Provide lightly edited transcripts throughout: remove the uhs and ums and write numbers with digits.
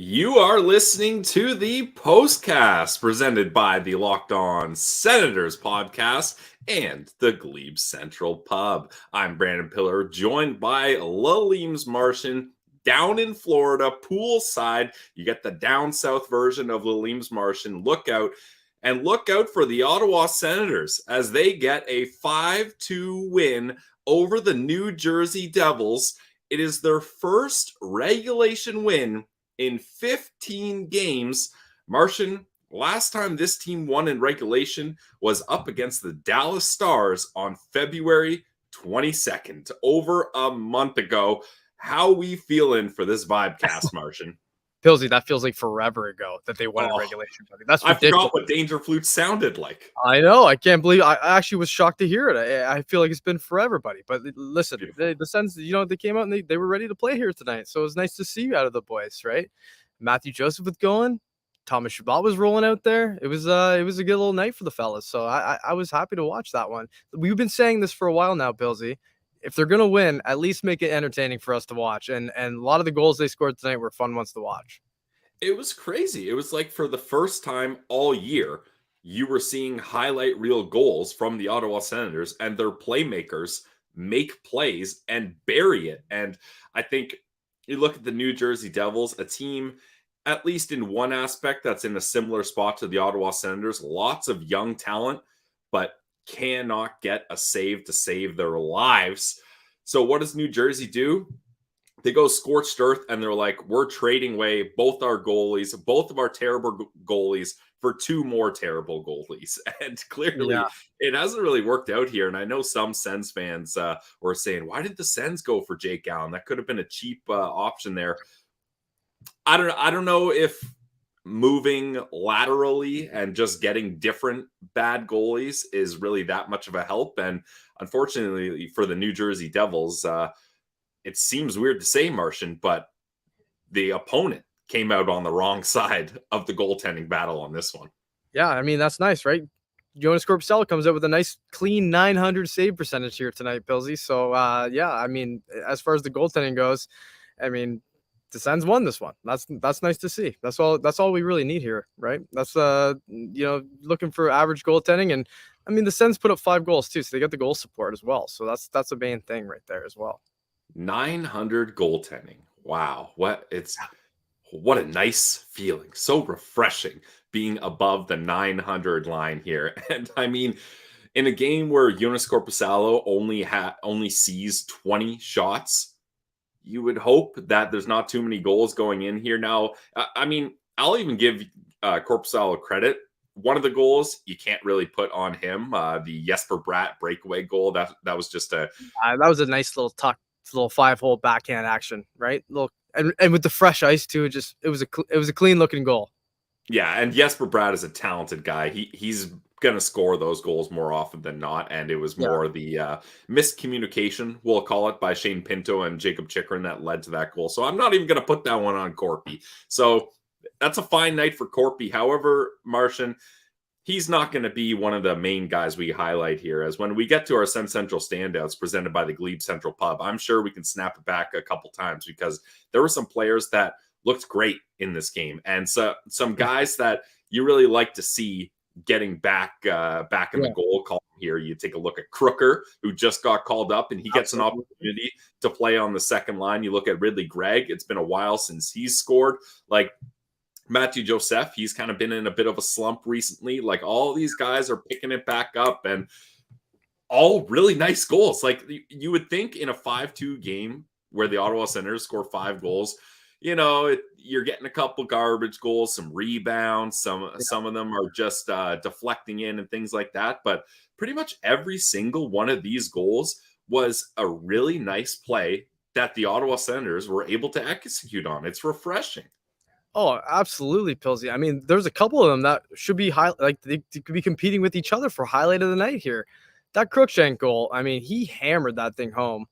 You are listening to the Postcast presented by the Locked On Senators podcast and the Glebe Central Pub. I'm Brandon Piller, joined by Piller Martian down in Florida, poolside. You get the down south version of Piller Martian. Look out for the Ottawa Senators as they get a 5-2 win over the New Jersey Devils. It is their first regulation win in 15 games. Martian, last time this team won in regulation was up against the Dallas Stars on February 22nd, over a month ago. How we feeling for this vibecast, Martian? Pillsy, that feels like forever ago that they won in regulation. That's ridiculous. I forgot what Danger Flute sounded like. I know. I can't believe. I actually was shocked to hear it. I feel like it's been forever, buddy. But listen, the Sens, they came out and they were ready to play here tonight. So it was nice to see you out of the boys, right? Matthew Joseph was going. Thomas Shabbat was rolling out there. It was a good little night for the fellas. So I was happy to watch that one. We've been saying this for a while now, Pillsy. If they're gonna win, at least make it entertaining for us to watch. And a lot of the goals they scored tonight were fun ones to watch. It was crazy. It was like for the first time all year, you were seeing highlight reel goals from the Ottawa Senators and their playmakers make plays and bury it. And I think you look at the New Jersey Devils, a team, at least in one aspect, that's in a similar spot to the Ottawa Senators. Lots of young talent, but cannot get a save to save their lives. So what does New Jersey do? They go scorched earth and they're like, we're trading away both of our terrible goalies for two more terrible goalies. And clearly it hasn't really worked out here. And I know some Sens fans were saying, why did the Sens go for Jake Allen? That could have been a cheap option there. I don't know if moving laterally and just getting different bad goalies is really that much of a help. And unfortunately for the New Jersey Devils, it seems weird to say, Martian, but the opponent came out on the wrong side of the goaltending battle on this one. Yeah, I mean, that's nice, right? Jonas Korpisalo comes out with a nice, clean 900 save percentage here tonight, Pillsy. So, I mean, as far as the goaltending goes, I mean, the Sens won this one. That's nice to see. That's all we really need here, right? That's looking for average goaltending, and I mean the Sens put up 5 goals too, so they got the goal support as well. So that's a main thing right there as well. 900 goaltending. Wow, what a nice feeling. So refreshing being above the 900 line here. And I mean, in a game where Jonas Korpisalo only sees 20 shots, you would hope that there's not too many goals going in here. Now, I mean, I'll even give Korpisalo credit. One of the goals you can't really put on him. The Jesper Bratt breakaway goal, that was just that was a nice little tuck, little 5-hole backhand action, right? And with the fresh ice too, it was a clean looking goal. Yeah, and Jesper Bratt is a talented guy. He's going to score those goals more often than not, and it was more the miscommunication, we'll call it, by Shane Pinto and Jacob Chikrin that led to that goal. So I'm not even going to put that one on Corpy. So that's a fine night for Corpy. However, Martian, he's not going to be one of the main guys we highlight here, as when we get to our Sens Central standouts presented by the Glebe Central Pub, I'm sure we can snap it back a couple times because there were some players that looked great in this game, and so some guys that you really like to see getting back in the goal column here. You take a look at Crooker, who just got called up, and he gets an opportunity to play on the second line. You look at Ridley Gregg. It's been a while since he's scored. Like Matthew Joseph, he's kind of been in a bit of a slump recently. Like all these guys are picking it back up, and all really nice goals. Like you would think in a 5-2 game where the Ottawa Senators score 5 goals, you're getting a couple garbage goals, some rebounds, some of them are just deflecting in and things like that. But pretty much every single one of these goals was a really nice play that the Ottawa Senators were able to execute on. It's refreshing. Oh, absolutely, Pillsy. I mean, there's a couple of them that should be they could be competing with each other for highlight of the night here. That Crookshank goal, I mean, he hammered that thing home.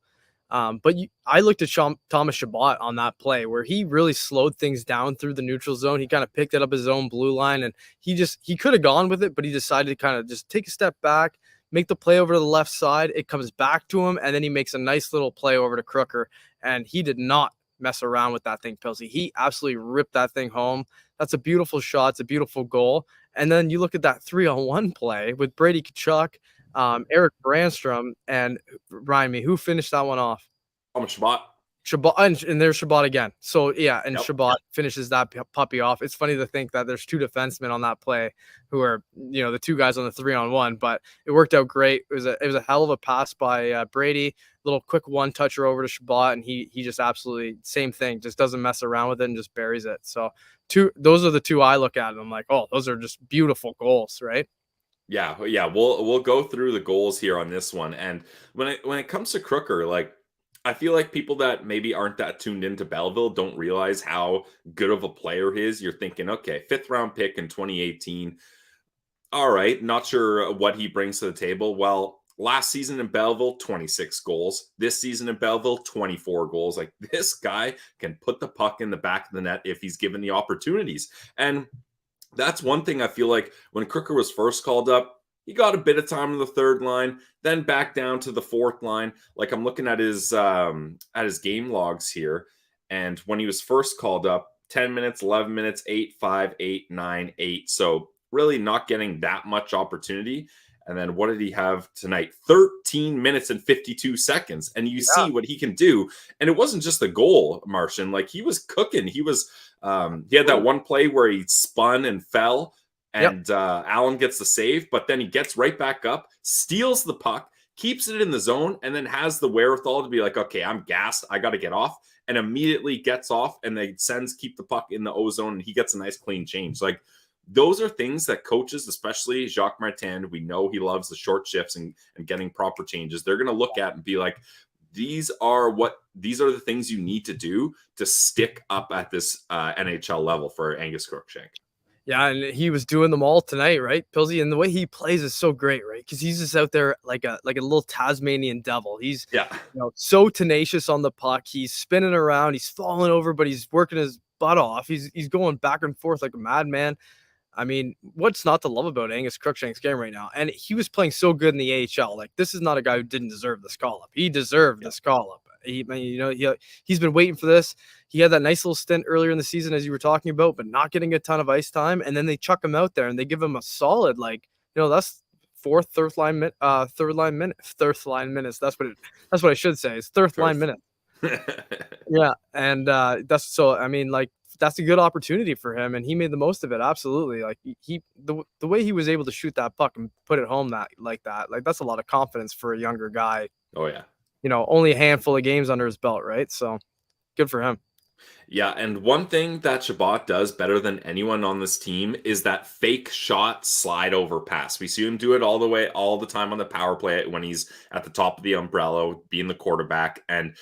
But I looked at Thomas Shabbat on that play where he really slowed things down through the neutral zone. He kind of picked it up his own blue line, and he could have gone with it, but he decided to kind of just take a step back, make the play over to the left side. It comes back to him, and then he makes a nice little play over to Crooker, and he did not mess around with that thing, Pilsy. He absolutely ripped that thing home. That's a beautiful shot. It's a beautiful goal. And then you look at that 3-on-1 play with Brady Tkachuk, Eric Brandstrom, and remind me, who finished that one off? Shabbat. Shabbat, and there's Shabbat again. So yeah, and Yep. Shabbat finishes that puppy off. It's funny to think that there's two defensemen on that play who are, the two guys on the 3-on-1, but it worked out great. It was a hell of a pass by Brady, little quick one toucher over to Shabbat, and he just absolutely same thing, just doesn't mess around with it and just buries it. So those are the two I look at, and I'm like, oh, those are just beautiful goals, right? Yeah. We'll go through the goals here on this one, and when it comes to Crooker, like, I feel like people that maybe aren't that tuned into Belleville don't realize how good of a player he is. You're thinking, okay, 5th-round pick in 2018. All right, not sure what he brings to the table. Well, last season in Belleville, 26 goals. This season in Belleville, 24 goals. Like, this guy can put the puck in the back of the net if he's given the opportunities. And that's one thing I feel like when Crooker was first called up, he got a bit of time on the third line, then back down to the fourth line. Like, I'm looking at his game logs here, and when he was first called up, 10 minutes, 11 minutes, 8, 5, 8, 9, 8. So really not getting that much opportunity. And then what did he have tonight? 13 minutes and 52 seconds. And you see what he can do. And it wasn't just a goal, Martian. Like, he was cooking. He had that one play where he spun and fell. And Allen gets the save, but then he gets right back up, steals the puck, keeps it in the zone, and then has the wherewithal to be like, okay, I'm gassed. I got to get off, and immediately gets off, and the Sens keep the puck in the O zone, and he gets a nice clean change. Like, those are things that coaches, especially Jacques Martin, we know he loves the short shifts and getting proper changes. They're going to look at and be like, these are the things you need to do to stick up at this NHL level for Angus Crookshank. Yeah, and he was doing them all tonight, right, Pilsy? And the way he plays is so great, right? Because he's just out there like a little Tasmanian devil. He's so tenacious on the puck. He's spinning around. He's falling over, but he's working his butt off. He's going back and forth like a madman. I mean, what's not to love about Angus Crookshank's game right now? And he was playing so good in the AHL. Like, this is not a guy who didn't deserve this call up. He deserved this call up. He's been waiting for this. He had that nice little stint earlier in the season, as you were talking about, but not getting a ton of ice time. And then they chuck him out there and they give him a solid, that's third line minutes. That's what I should say. It's third line minute. Yeah. And that's a good opportunity for him, and he made the most of it. Absolutely. Like, the way he was able to shoot that puck and put it home that's a lot of confidence for a younger guy. Oh yeah. Only a handful of games under his belt, right? So good for him. Yeah, and one thing that Shabbat does better than anyone on this team is that fake shot slide over pass. We see him do it all the time on the power play when he's at the top of the umbrella, being the quarterback. And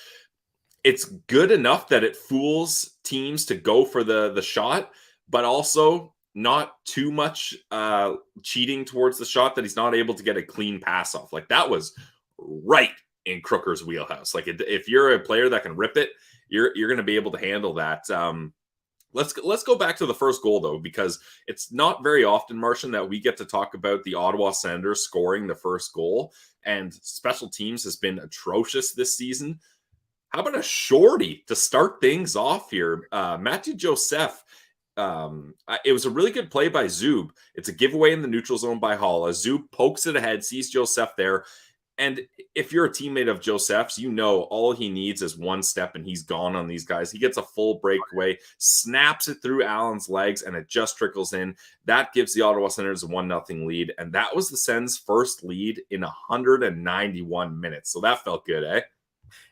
it's good enough that it fools teams to go for the shot, but also not too much cheating towards the shot that he's not able to get a clean pass off. Like, that was right in Crooker's wheelhouse. Like, if you're a player that can rip it, you're going to be able to handle that. Let's go back to the first goal, though, because it's not very often, Martian, that we get to talk about the Ottawa Senators scoring the first goal, and special teams has been atrocious this season. How about a shorty to start things off here? Matthew Joseph. It was a really good play by Zub. It's a giveaway in the neutral zone by Hall. As Zub pokes it ahead, sees Joseph there. And if you're a teammate of Joseph's, all he needs is one step and he's gone on these guys. He gets a full breakaway, snaps it through Allen's legs, and it just trickles in. That gives the Ottawa Senators a 1-0 lead. And that was the Sens' first lead in 191 minutes. So that felt good, eh?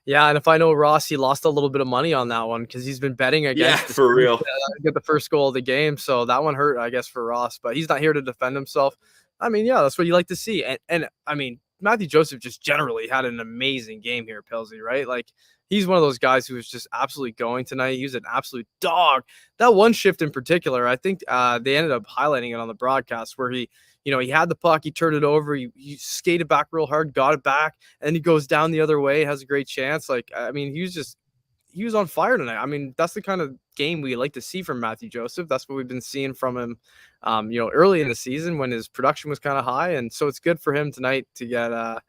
Yeah, and if I know Ross, he lost a little bit of money on that one because he's been betting against for real. Get the first goal of the game. So that one hurt, I guess, for Ross. But he's not here to defend himself. I mean, yeah, that's what you like to see. And I mean, Matthew Joseph just generally had an amazing game here, Pilsy, right? Like, he's one of those guys who was just absolutely going tonight. He was an absolute dog. That one shift in particular, I think they ended up highlighting it on the broadcast where he had the puck, he turned it over, he skated back real hard, got it back, and he goes down the other way, has a great chance. Like, I mean, he was on fire tonight. I mean, that's the kind of game we like to see from Matthew Joseph. That's what we've been seeing from him, early in the season when his production was kind of high. And so it's good for him tonight to get a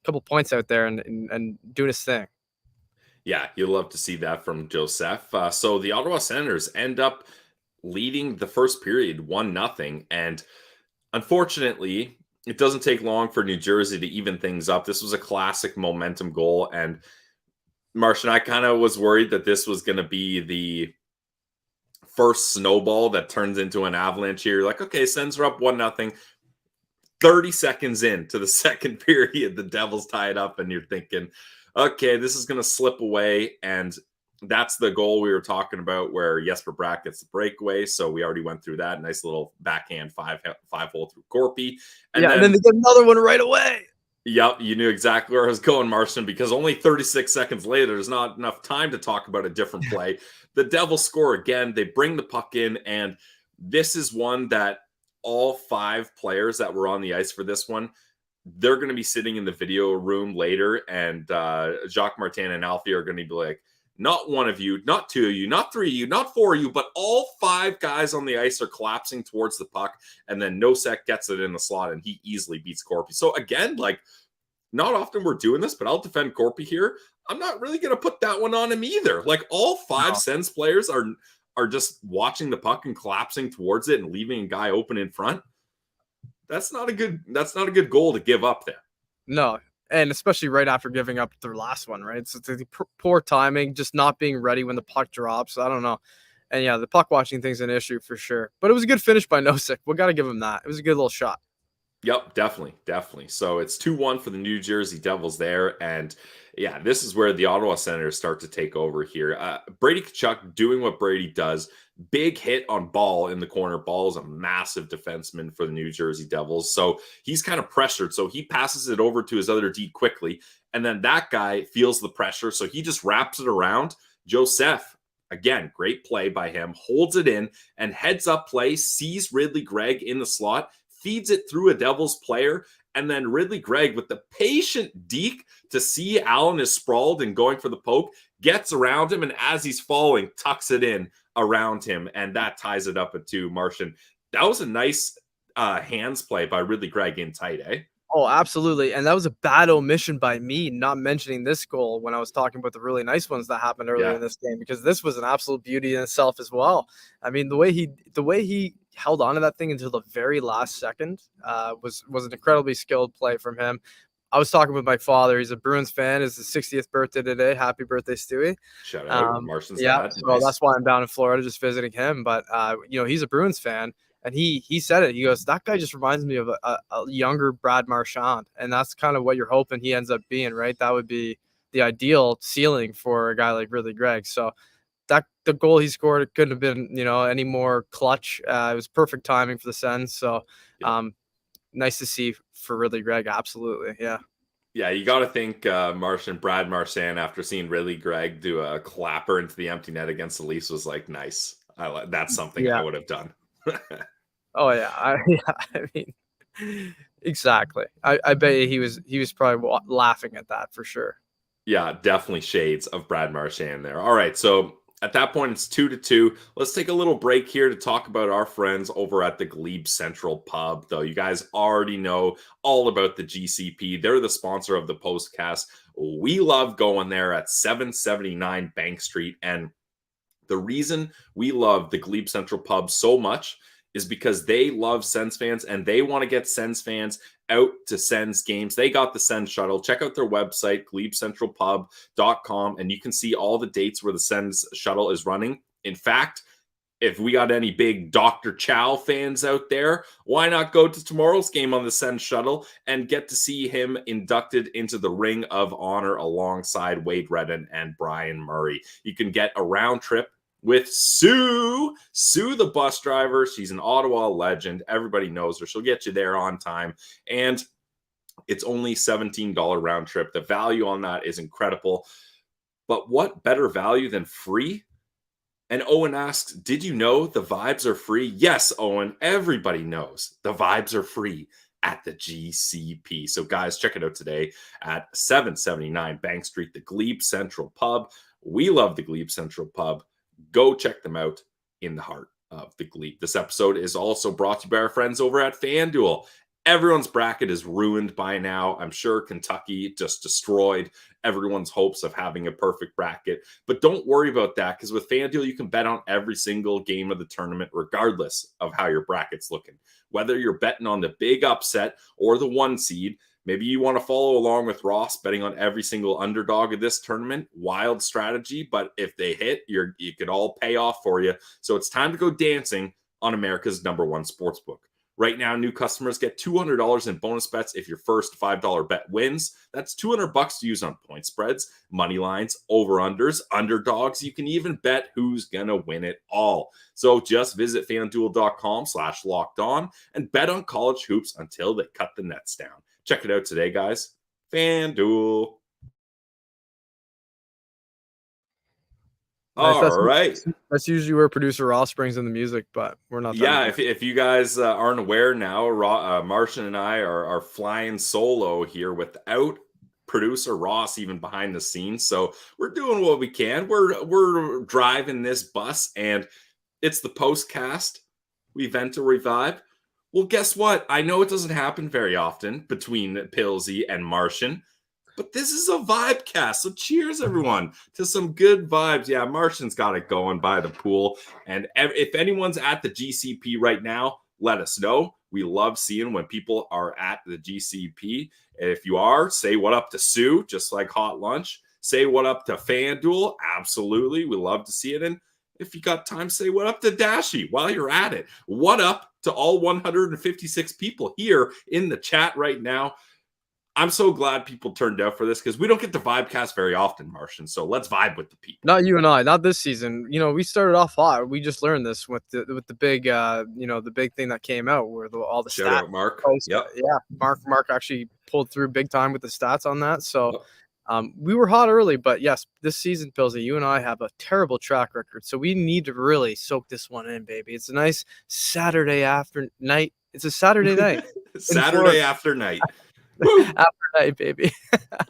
couple points out there and doing his thing. Yeah, you'd love to see that from Joseph. So the Ottawa Senators end up leading the first period 1-0. And unfortunately, it doesn't take long for New Jersey to even things up. This was a classic momentum goal. And Martian, I kind of was worried that this was going to be the first snowball that turns into an avalanche here. You're like, okay, Sens are up 1-0. 30 seconds into the second period, the Devils tie it up, and you're thinking, okay, this is going to slip away. And that's the goal we were talking about where Jesper Bratt gets the breakaway. So we already went through that. Nice little backhand five hole through Corpy. And then they get another one right away. Yep, you knew exactly where I was going, Marston, because only 36 seconds later, there's not enough time to talk about a different play. The Devils score again. They bring the puck in, and this is one that all 5 players that were on the ice for this one, they're going to be sitting in the video room later, and Jacques Martin and Alfie are going to be like, not one of you, not 2 of you, not 3 of you, not 4 of you, but all 5 guys on the ice are collapsing towards the puck, and then Nosek gets it in the slot, and he easily beats Corpy. So again, like, not often we're doing this, but I'll defend Corpy here. I'm not really going to put that one on him either. Like, all 5 Sens players are just watching the puck and collapsing towards it and leaving a guy open in front. That's not a good goal to give up there. No, and especially right after giving up their last one, right? So it's poor timing, just not being ready when the puck drops. I don't know. And yeah, the puck watching thing's an issue for sure. But it was a good finish by Nosek. We got to give him that. It was a good little shot. Yep, definitely. So it's 2-1 for the New Jersey Devils there. And yeah, this is where the Ottawa Senators start to take over here. Brady Tkachuk doing what Brady does. Big hit on Ball in the corner. Ball is a massive defenseman for the New Jersey Devils. So he's kind of pressured. So he passes it over to his other D quickly. And then that guy feels the pressure. So he just wraps it around. Joseph, again, great play by him, holds it in and heads up play, sees Ridley Gregg in the slot, feeds it through a Devils player, and then Ridley Gregg, with the patient deke to see Allen is sprawled and going for the poke, gets around him, and as he's falling, tucks it in around him, and that ties it up at 2. Martian, that was a nice hands play by Ridley Gregg in tight, eh? Oh, absolutely. And that was a bad omission by me not mentioning this goal when I was talking about the really nice ones that happened earlier in this game, because this was an absolute beauty in itself as well. I mean, the way he held on to that thing until the very last second was an incredibly skilled play from him. I was talking with my father. He's a Bruins fan. It's his 60th birthday today. Happy birthday, Stewie. Shout out. Martian's yeah, dad. so Nice. that's why I'm down in Florida just visiting him. But, he's a Bruins fan. And he said it. He goes, that guy just reminds me of a younger Brad Marchand. And that's kind of what you're hoping he ends up being, right? That would be the ideal ceiling for a guy like Ridley Gregg. So the goal he scored, it couldn't have been, any more clutch. It was perfect timing for the Sens. So nice to see for Ridley Gregg. Absolutely. Yeah. Yeah, you got to think Brad Marchand, after seeing Ridley Gregg do a clapper into the empty net against the Leafs, was like, nice. That's something I would have done. Oh yeah, I mean, exactly. I bet he was probably laughing at that for sure. Yeah, definitely shades of Brad Marchand there. All right, so at that point it's 2-2. Let's take a little break here to talk about our friends over at the Glebe Central Pub. Though you guys already know all about the GCP. They're the sponsor of the Postcast. We love going there at 779 Bank Street, and the reason we love the Glebe Central Pub so much is because they love Sens fans and they want to get Sens fans out to Sens games. They got the Sens shuttle. Check out their website, glebecentralpub.com, and you can see all the dates where the Sens shuttle is running. In fact, if we got any big Dr. Chow fans out there, why not go to tomorrow's game on the Sens shuttle and get to see him inducted into the Ring of Honor alongside Wade Redden and Brian Murray. You can get a round trip with Sue, the bus driver. She's an Ottawa legend. Everybody knows her. She'll get you there on time. And it's only $17 round trip. The value on that is incredible. But what better value than free? And Owen asks, did you know the vibes are free? Yes, Owen, everybody knows the vibes are free at the GCP. So guys, check it out today at 779 Bank Street, the Glebe Central Pub. We love the Glebe Central Pub. Go check them out in the heart of the Glebe. This episode is also brought to you by our friends over at FanDuel. everyone's bracket is ruined by now. I'm sure Kentucky just destroyed everyone's hopes of having a perfect bracket. But don't worry about that, because with FanDuel, you can bet on every single game of the tournament, regardless of how your bracket's looking. Whether you're betting on the big upset or the 1 seed, maybe you want to follow along with Ross, betting on every single underdog of this tournament. Wild strategy, but if they hit, you could all pay off for you. So it's time to go dancing on America's #1 sportsbook. Right now, new customers get $200 in bonus bets if your first $5 bet wins. That's $200 to use on point spreads, money lines, over-unders, underdogs. You can even bet who's going to win it all. So just visit FanDuel.com/lockedon and bet on college hoops until they cut the nets down. Check it out today, guys. FanDuel. Nice. All right. That's usually where producer Ross brings in the music, but we're not. Yeah, if you guys aren't aware now, Martian and I are flying solo here without producer Ross even behind the scenes. So we're doing what we can. We're driving this bus, and it's the Postcast. We vent or revive. Well, guess what? I know it doesn't happen very often between Pilsy and Martian, but this is a vibe cast. So cheers, everyone, to some good vibes. Yeah, Martian's got it going by the pool. And if anyone's at the GCP right now, let us know. We love seeing when people are at the GCP. If you are, say what up to Sue, just like Hot Lunch. Say what up to FanDuel. Absolutely. We love to see it. And if you got time, say what up to Dashy while you're at it. What up to all 156 people here in the chat right now. I'm so glad people turned out for this, because we don't get the Vibecast very often, Martian. So let's vibe with the people. Not you and I, not this season. We started off hot. We just learned this with the big, the big thing that came out where all the Shout stats. out Mark. Yep. Yeah, Mark actually pulled through big time with the stats on that. So we were hot early, but yes, this season, Pilsy, you and I have a terrible track record. So we need to really soak this one in, baby. It's a nice Saturday after night. It's a Saturday night. Saturday after night. After night, baby.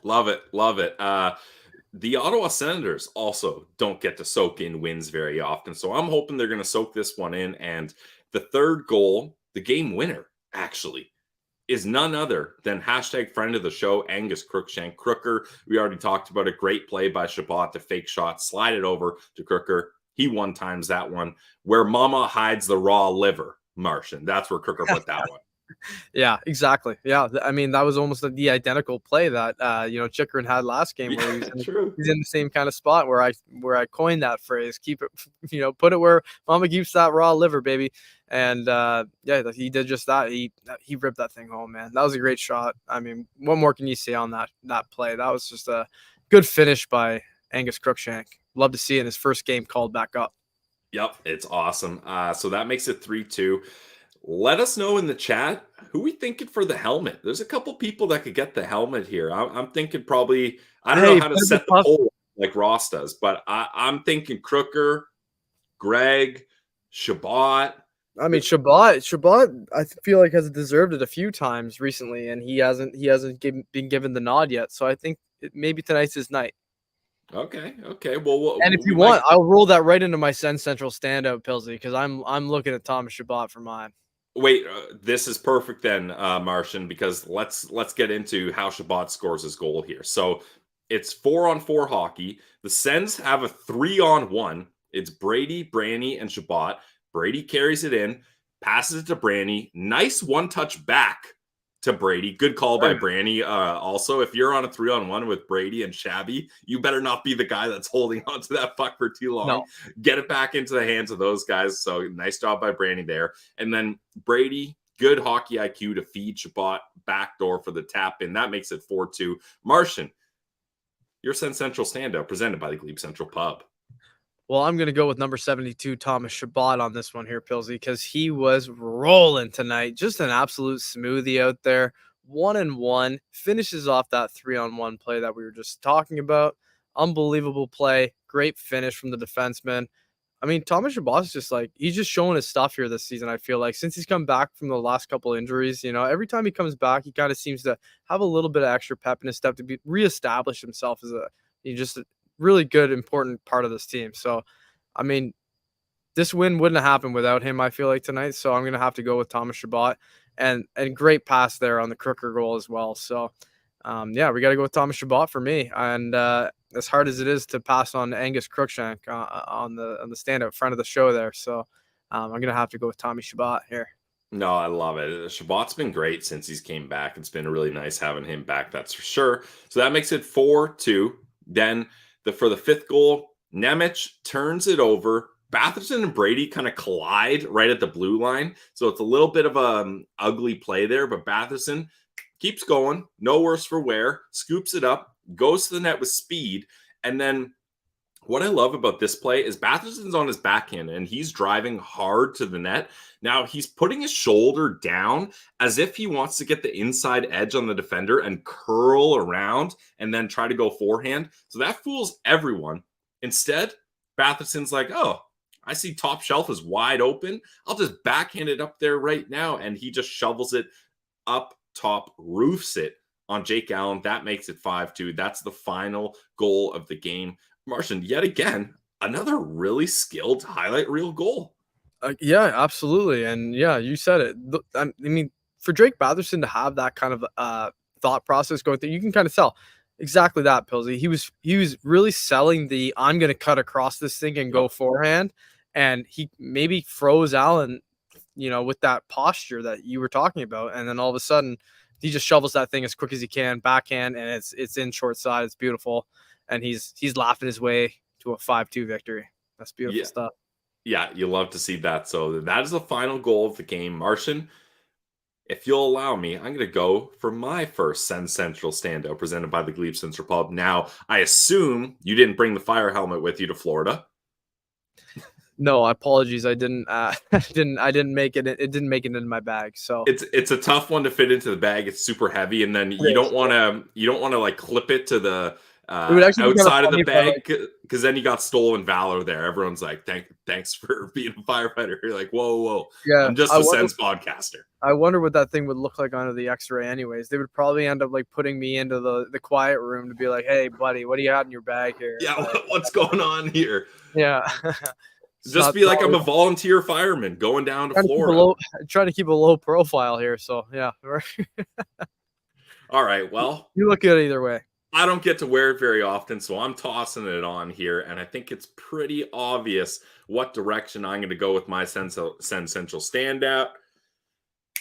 Love it. The Ottawa Senators also don't get to soak in wins very often. So I'm hoping they're going to soak this one in. And the third goal, the game winner, actually, is none other than #friend of the show, Angus Crookshank. Crooker, we already talked about a great play by Shabbat to fake shot, slide it over to Crooker. He one times that one. Where mama hides the raw liver, Martian. That's where Crooker put that one. Yeah, exactly. Yeah, I mean, that was almost the identical play that Chikrin had last game, where he's in the same kind of spot where I coined that phrase. Keep it, put it where mama keeps that raw liver, baby. And he did just that. He ripped that thing home, man. That was a great shot. I mean, what more can you say on that play? That was just a good finish by Angus Crookshank. Love to see it in his first game called back up. Yep, it's awesome. So that makes it 3-2. Let us know in the chat who we thinking for the helmet. There's a couple people that could get the helmet here. I'm thinking probably, I don't know how to set the poll like Ross does, but I'm thinking Crooker, Greg, Shabbat. I mean, Shabbat, I feel like has deserved it a few times recently, and he hasn't been given the nod yet. So I think maybe tonight's his night. Okay. Well, and if you want, I'll roll that right into my Sens Central standout, Pilsy, because I'm looking at Thomas Shabbat for mine. Wait, this is perfect then, Martian, because let's get into how Shabbat scores his goal here. So it's 4-on-4 hockey. The Sens have a 3-on-1. It's Brady, Branny, and Shabbat. Brady carries it in, passes it to Branny. Nice one-touch back to Brady. Good call by Branny. Also, if you're on a 3-on-1 with Brady and Shabby, you better not be the guy that's holding on to that puck for too long. No. Get it back into the hands of those guys. So nice job by Branny there. And then Brady, good hockey IQ to feed Shabbat backdoor for the tap in. That makes it 4-2. Martian, your Sens Central standout presented by the Glebe Central Pub. Well, I'm going to go with number 72, Thomas Shabbat, on this one here, Pilsy, because he was rolling tonight. Just an absolute smoothie out there. 1-1. Finishes off that 3-on-1 play that we were just talking about. Unbelievable play. Great finish from the defenseman. I mean, Thomas Shabbat is just he's just showing his stuff here this season, I feel like. Since he's come back from the last couple injuries, every time he comes back, he kind of seems to have a little bit of extra pep in his step to reestablish himself as just a really good, important part of this team. So, I mean, this win wouldn't have happened without him, I feel like, tonight. So I'm gonna have to go with Thomas Shabbat, and great pass there on the Crooker goal as well. So yeah, we got to go with Thomas Shabbat for me. And as hard as it is to pass on Angus Crookshank on the standout front of the show there, so I'm gonna have to go with Tommy Shabbat here. No, I love it. Shabbat's been great since he's came back. It's been really nice having him back, that's for sure. So that makes it 4-2. Then for the fifth goal, Nemec turns it over. Batherson and Brady kind of collide right at the blue line. So it's a little bit of a ugly play there, but Batherson keeps going, no worse for wear, scoops it up, goes to the net with speed, and then what I love about this play is Batherson's on his backhand and he's driving hard to the net. Now he's putting his shoulder down as if he wants to get the inside edge on the defender and curl around and then try to go forehand. So that fools everyone. Instead, Batherson's like, oh, I see top shelf is wide open. I'll just backhand it up there right now. And he just shovels it up top, roofs it on Jake Allen. That makes it 5-2. That's the final goal of the game. Martian, yet again, another really skilled highlight reel goal. Yeah, absolutely. And yeah, you said it. I mean, for Drake Batherson to have that kind of thought process going through, you can kind of tell exactly that, Pillsy. He was really selling the I'm going to cut across this thing and go forehand. And he maybe froze Allen, with that posture that you were talking about. And then all of a sudden, he just shovels that thing as quick as he can, backhand, and it's in short side. It's beautiful. And he's laughing his way to a 5-2 victory. That's beautiful stuff. Yeah, you love to see that. So that is the final goal of the game. Martian, if you'll allow me, I'm going to go for my first Sens Central standout presented by the Glebe Central Pub. Now, I assume you didn't bring the fire helmet with you to Florida. No, apologies. I didn't. I didn't make it. It didn't make it in my bag. So it's a tough one to fit into the bag. It's super heavy, and then you don't want to like clip it to the outside of the bag because then you got stolen valor there. Everyone's like, thanks for being a firefighter. You're like, whoa. Yeah, I'm just a Sens podcaster. I wonder what that thing would look like under the X-ray. Anyways, they would probably end up like putting me into the quiet room to be like, hey, buddy, what do you have in your bag here? Yeah, what's going on here? Yeah. Just be like I'm a volunteer fireman going down to Florida. Trying to keep a low profile here. So yeah. All right. Well, you look good either way. I don't get to wear it very often, so I'm tossing it on here, and I think it's pretty obvious what direction I'm going to go with my Sens Central standout.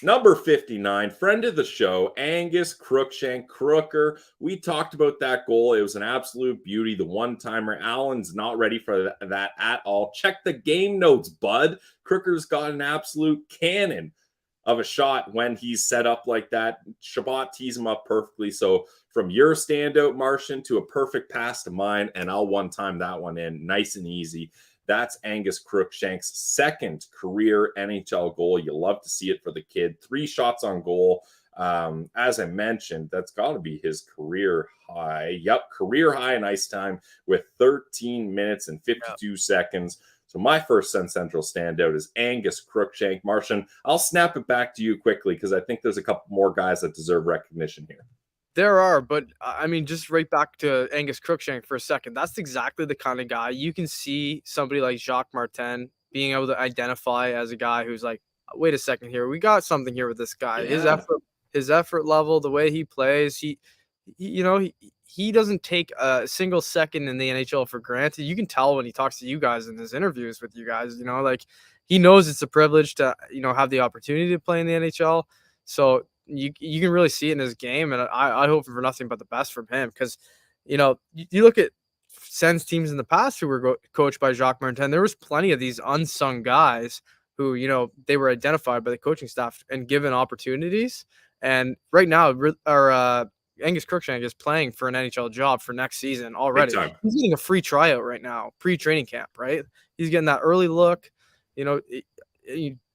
Number 59, friend of the show, Angus Crooker. We talked about that goal. It was an absolute beauty. The one-timer. Allen's not ready for that at all. Check the game notes, bud. Crooker's got an absolute cannon of a shot when he's set up like that. Shabbat tees him up perfectly. So from your standout, Martian, to a perfect pass to mine, and I'll one-time that one in. Nice and easy. That's Angus Crookshank's second career NHL goal. You love to see it for the kid. 3 shots on goal. As I mentioned, that's got to be his career high. Yep, career high in ice time with 13 minutes and 52 seconds. So my first Sens Central standout is Angus Crookshank. Martian, I'll snap it back to you quickly because I think there's a couple more guys that deserve recognition here. There are, but I mean, just right back to Angus Crookshank for a second. That's exactly the kind of guy you can see somebody like Jacques Martin being able to identify as a guy who's like, wait a second here, we got something here with this guy. Yeah. His effort level, the way he plays, he doesn't take a single second in the NHL for granted. You can tell when he talks to you guys in his interviews with you guys, like he knows it's a privilege to, have the opportunity to play in the NHL. So you can really see it in his game, and I hope for nothing but the best from him because, you look at Sens teams in the past who were coached by Jacques Martin. There was plenty of these unsung guys who, they were identified by the coaching staff and given opportunities. And right now, Angus Crookshank is playing for an NHL job for next season already. He's getting a free tryout right now, pre-training camp, right? He's getting that early look.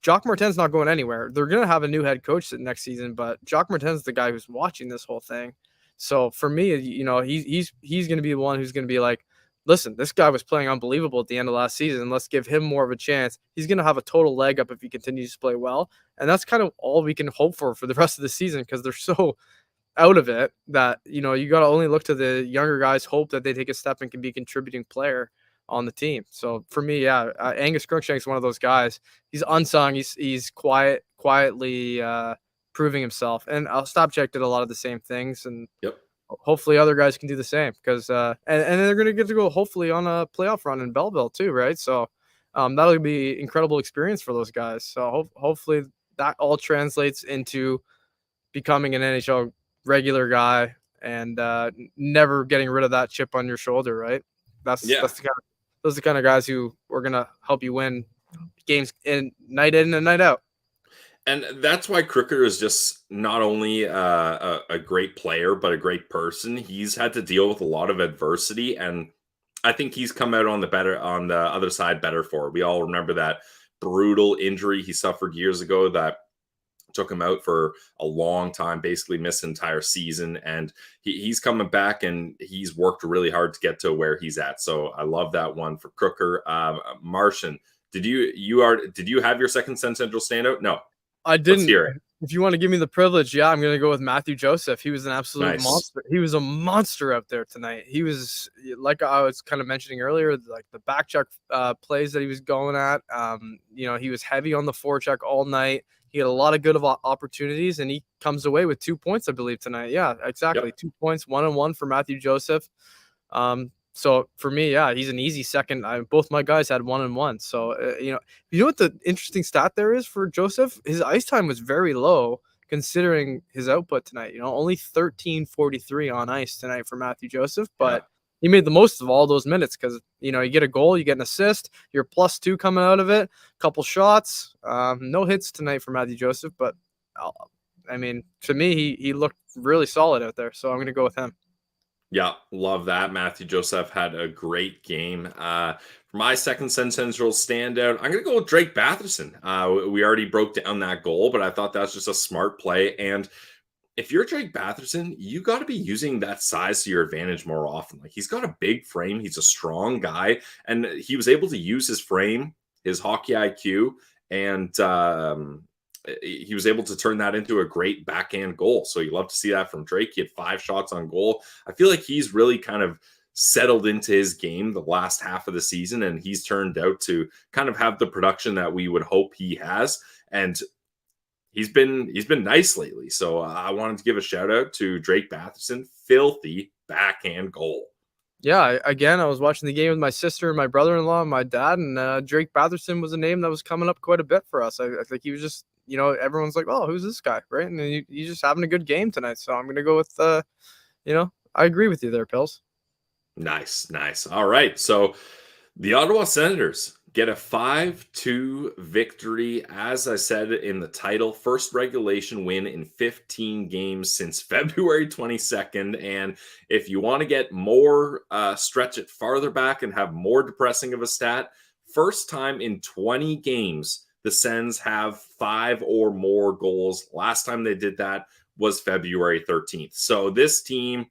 Jacques Martin's not going anywhere. They're going to have a new head coach next season, but Jacques Martin's the guy who's watching this whole thing. So for me, he's going to be the one who's going to be like, listen, this guy was playing unbelievable at the end of last season. Let's give him more of a chance. He's going to have a total leg up if he continues to play well. And that's kind of all we can hope for the rest of the season because they're so out of it that, you got to only look to the younger guys, hope that they take a step and can be a contributing player. on the team. So for me, yeah, Angus Crookshank's one of those guys. He's unsung. He's quietly proving himself. And Stopcheck did a lot of the same things, and Yep. hopefully other guys can do the same because and they're going to get to go hopefully on a playoff run in Belleville too, right? So that'll be incredible experience for those guys. So hopefully that all translates into becoming an NHL regular guy and never getting rid of that chip on your shoulder, right? That's the those are the kind of guys who are going to help you win games in and night out. And that's why Crooker is just not only a great player, but a great person. He's had to deal with a lot of adversity, and I think he's come out on the other side better for it. We all remember that brutal injury he suffered years ago that took him out for a long time, basically missed an entire season. And he's coming back, and he's worked really hard to get to where he's at. So I love that one for Crooker. Martian, did you have your second Sens Central standout? No. I didn't. If you want to give me the privilege, yeah, I'm going to go with Matthew Joseph. He was an absolute monster. He was a monster out there tonight. He was, like I was kind of mentioning earlier, like the back check plays that he was going at. He was heavy on the forecheck all night. He had a lot of good opportunities, and he comes away with 2 points, I believe, tonight. Yeah, exactly. Yep. 2 points, 1-1 for Matthew Joseph. So for me, yeah, he's an easy second. Both my guys had 1-1. So, you know what the interesting stat there is for Joseph? His ice time was very low considering his output tonight. Only 13:43 on ice tonight for Matthew Joseph, but he made the most of all those minutes because, you get a goal, you get an assist, you're +2 coming out of it, couple shots, no hits tonight for Matthew Joseph, but I mean, to me, he looked really solid out there. So I'm going to go with him. Yeah, love that. Matthew Joseph had a great game. For my second Sens Central standout, I'm going to go with Drake Batherson. We already broke down that goal, but I thought that's just a smart play. And if you're Drake Batherson, you got to be using that size to your advantage more often. Like, he's got a big frame. He's a strong guy. And he was able to use his frame, his hockey IQ, and he was able to turn that into a great backhand goal. So you love to see that from Drake. He had 5 shots on goal. I feel like he's really kind of settled into his game the last half of the season, and he's turned out to kind of have the production that we would hope he has. And he's been nice lately. So I wanted to give a shout out to Drake Batherson. Filthy backhand goal. Yeah, again, I was watching the game with my sister, my brother-in-law, and my dad, and Drake Batherson was a name that was coming up quite a bit for us. I think he was just, everyone's like, oh, who's this guy, right? And he's just having a good game tonight. So I'm going to go with, I agree with you there, Pills. Nice. All right. So the Ottawa Senators get a 5-2 victory. As I said in the title, first regulation win in 15 games since February 22nd. And if you want to get more, stretch it farther back and have more depressing of a stat, first time in 20 games, the Sens have 5 or more goals. Last time they did that was February 13th. So this team,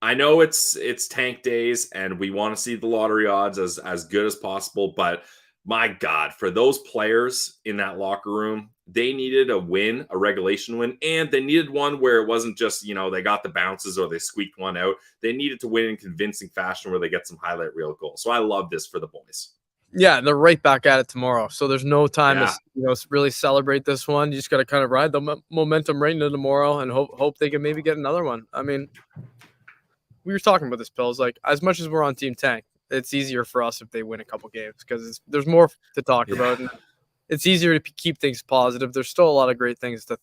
I know it's tank days and we want to see the lottery odds as good as possible, but my God, for those players in that locker room, they needed a win, a regulation win, and they needed one where it wasn't just, they got the bounces or they squeaked one out. They needed to win in convincing fashion where they get some highlight reel goals. So I love this for the boys. Yeah, they're right back at it tomorrow. So there's no time to really celebrate this one. You just got to kind of ride the momentum right into tomorrow and hope they can maybe get another one. I mean, we were talking about this, Pills. Like, as much as we're on Team Tank, it's easier for us if they win a couple games because there's more to talk about. And it's easier to keep things positive. There's still a lot of great things to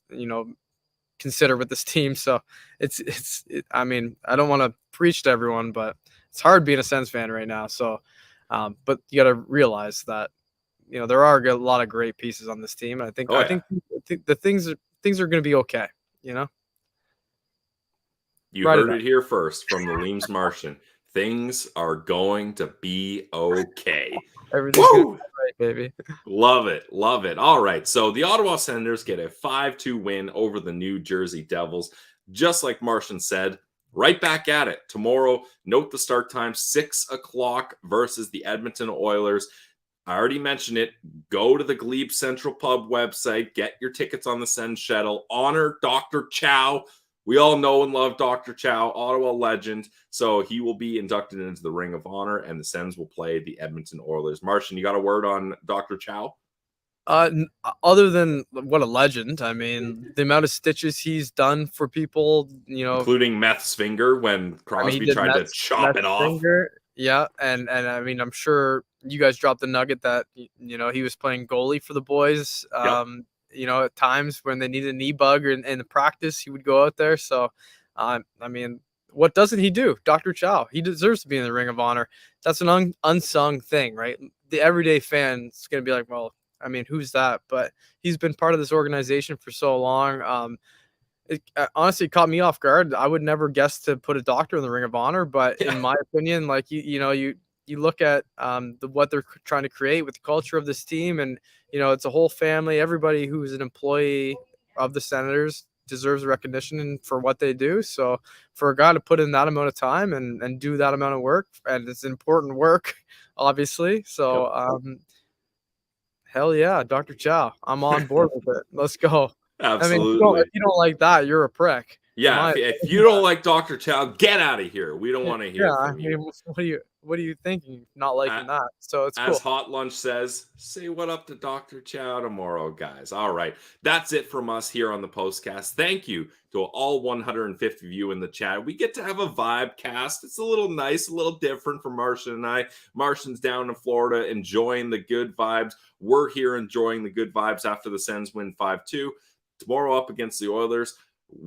consider with this team. So I mean, I don't want to preach to everyone, but it's hard being a Sens fan right now. So, but you got to realize that there are a lot of great pieces on this team. And I think the things are going to be okay. You heard it here first from the Leames Martian. Things are going to be okay. Everything's going to be right, baby. Love it. All right. So the Ottawa Senators get a 5-2 win over the New Jersey Devils. Just like Martian said, right back at it tomorrow. Note the start time, 6:00 versus the Edmonton Oilers. I already mentioned it. Go to the Glebe Central Pub website. Get your tickets on the Sens shuttle. Honor Dr. Chow. We all know and love Dr. Chow, Ottawa legend. So he will be inducted into the Ring of Honor, and the Sens will play the Edmonton Oilers. Martian, you got a word on Dr. Chow? Other than what a legend, I mean, the amount of stitches he's done for people, including Meth's finger when I mean, he Crosby did tried to chop it off. finger. Yeah, and I mean, I'm sure you guys dropped the nugget that he was playing goalie for the boys. Yep. At times when they needed a knee bug or in the practice, he would go out there. So, I mean, what doesn't he do? Dr. Chow, he deserves to be in the Ring of Honor. That's an unsung thing, right? The everyday fan's gonna be like, well, I mean, who's that? But he's been part of this organization for so long. It honestly caught me off guard. I would never guess to put a doctor in the Ring of Honor, but Yeah. in my opinion, like you look at what they're trying to create with the culture of this team, and it's a whole family. Everybody who is an employee of the Senators deserves recognition for what they do. So for a guy to put in that amount of time and do that amount of work, and it's important work, obviously. So hell yeah, Dr. Chow, I'm on board with it. Let's go. I mean, Absolutely. if you don't like that, you're a prick. Yeah, if you don't like Dr. Chow, get out of here. We don't want to hear I from mean, you. what are you thinking? Not liking that, so it's cool. As Hot Lunch says, say what up to Dr. Chow tomorrow, guys. All right, that's it from us here on the Postcast. Thank you to all 150 of you in the chat. We get to have a vibe cast. It's a little nice, a little different from Martian and I. Martian's down in Florida enjoying the good vibes. We're here enjoying the good vibes after the Sens win 5-2. Tomorrow up against the Oilers.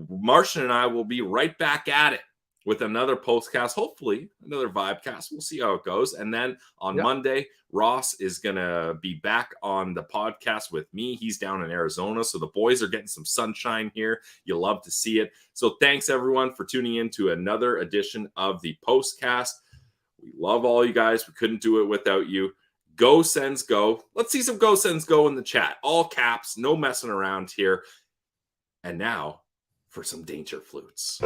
Martian and I will be right back at it with another Postcast, hopefully another Vibecast. We'll see how it goes. And then on Monday, Ross is going to be back on the podcast with me. He's down in Arizona, so the boys are getting some sunshine here. You'll love to see it. So thanks, everyone, for tuning in to another edition of the Postcast. We love all you guys. We couldn't do it without you. Go Sens go. Let's see some Go Sens go in the chat. All caps, no messing around here. And now for some danger flutes.